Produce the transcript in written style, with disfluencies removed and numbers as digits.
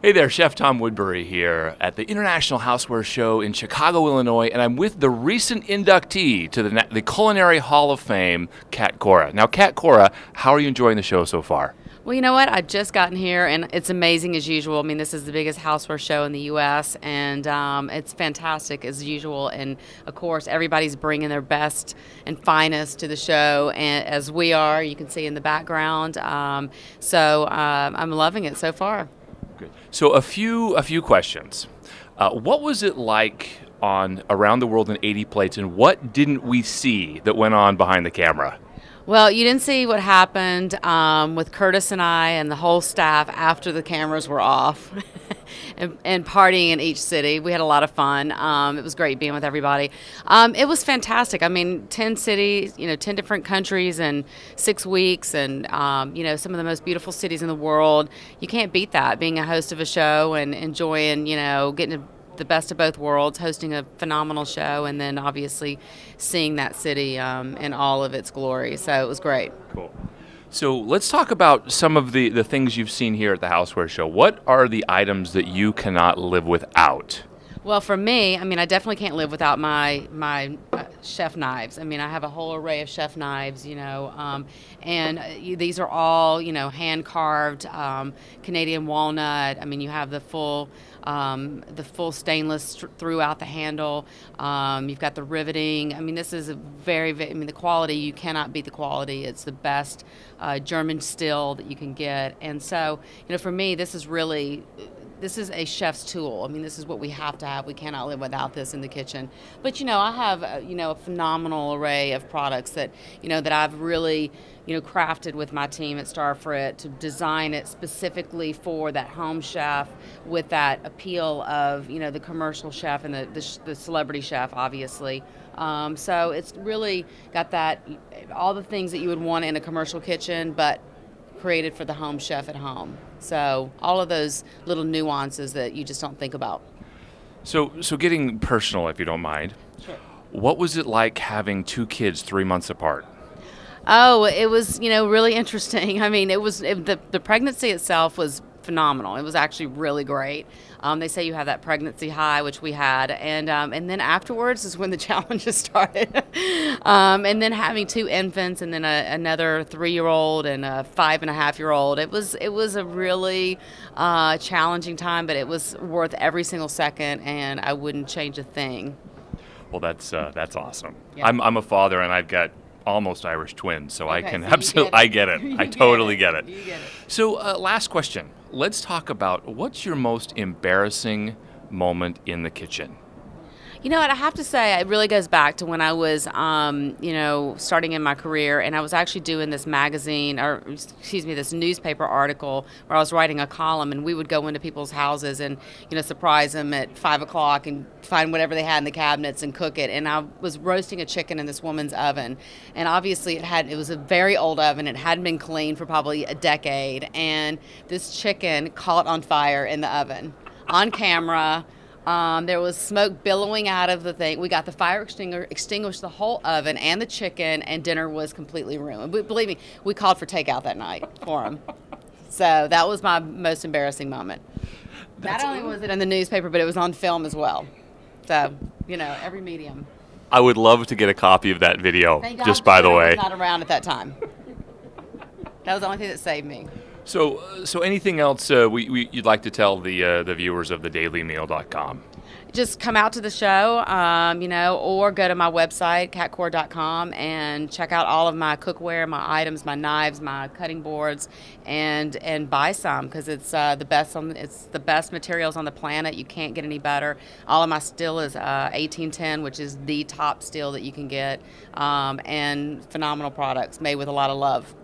Hey there, Chef Tom Woodbury here at the International Housewares Show in Chicago, Illinois, and I'm with the recent inductee to the Culinary Hall of Fame, Cat Cora. Now, Cat Cora, how are you enjoying the show so far? Well, you know what? I've just gotten here, and it's amazing as usual. I mean, this is the biggest houseware show in the U.S., and it's fantastic as usual. And, of course, everybody's bringing their best and finest to the show, and as we are, you can see in the background. So I'm loving it so far. Good. So a few questions. What was it like on Around the World in 80 Plates, and what didn't we see that went on behind the camera? Well, you didn't see what happened with Curtis and I and the whole staff after the cameras were off and partying in each city. We had a lot of fun. It was great being with everybody. It was fantastic. I mean, 10 cities, 10 different countries in 6 weeks, and, some of the most beautiful cities in the world. You can't beat that, being a host of a show and enjoying, getting the best of both worlds, hosting a phenomenal show, and then obviously seeing that city in all of its glory. So it was great. Cool. So let's talk about some of the things you've seen here at the Houseware Show. What are the items that you cannot live without? Well, for me, I mean, I definitely can't live without my chef knives. I mean, I have a whole array of chef knives, and these are all, hand carved, Canadian walnut. I mean, you have the full stainless throughout the handle. You've got the riveting. I mean, this is a the quality, you cannot beat the quality. It's the best German steel that you can get. And so, for me, this is a chef's tool. I mean, this is what we have to have. We cannot live without this in the kitchen. But, I have, a phenomenal array of products that, that I've really, crafted with my team at Starfrit to design it specifically for that home chef with that appeal of, the commercial chef and the celebrity chef, obviously. So it's really got all the things that you would want in a commercial kitchen, but created for the home chef at home. So all of those little nuances that you just don't think about. So getting personal, if you don't mind. Sure. What was it like having 2 kids 3 months apart? Oh, it was, really interesting. I mean, the pregnancy itself was phenomenal. It was actually really great. They say you have that pregnancy high, which we had, and then afterwards is when the challenges started. And then having 2 infants, and then another 3-year-old and a 5.5-year-old. It was a really challenging time, but it was worth every single second, and I wouldn't change a thing. Well, that's awesome. Yeah. I'm a father, and I've got almost Irish twins, so I can so absolutely, I get it. I totally get it. You get it. So last question. Let's talk about what's your most embarrassing moment in the kitchen? You know what, I have to say, it really goes back to when I was, starting in my career, and I was actually doing this this newspaper article where I was writing a column, and we would go into people's houses and, surprise them at 5 o'clock and find whatever they had in the cabinets and cook it. And I was roasting a chicken in this woman's oven, and obviously it was a very old oven. It hadn't been cleaned for probably a decade, and this chicken caught on fire in the oven on camera. There was smoke billowing out of the thing. We got the fire extinguished the whole oven and the chicken, and dinner was completely ruined. But believe me, we called for takeout that night for them. So that was my most embarrassing moment. Not only was it in the newspaper, but it was on film as well. So, every medium. I would love to get a copy of that video, Thank God just by the I way. was not around at that time. That was the only thing that saved me. So anything else you'd like to tell the viewers of thedailymeal.com? Just come out to the show, or go to my website, catcora.com, and check out all of my cookware, my items, my knives, my cutting boards, and buy some, because it's the best materials on the planet. You can't get any better. All of my steel is 1810, which is the top steel that you can get, and phenomenal products made with a lot of love.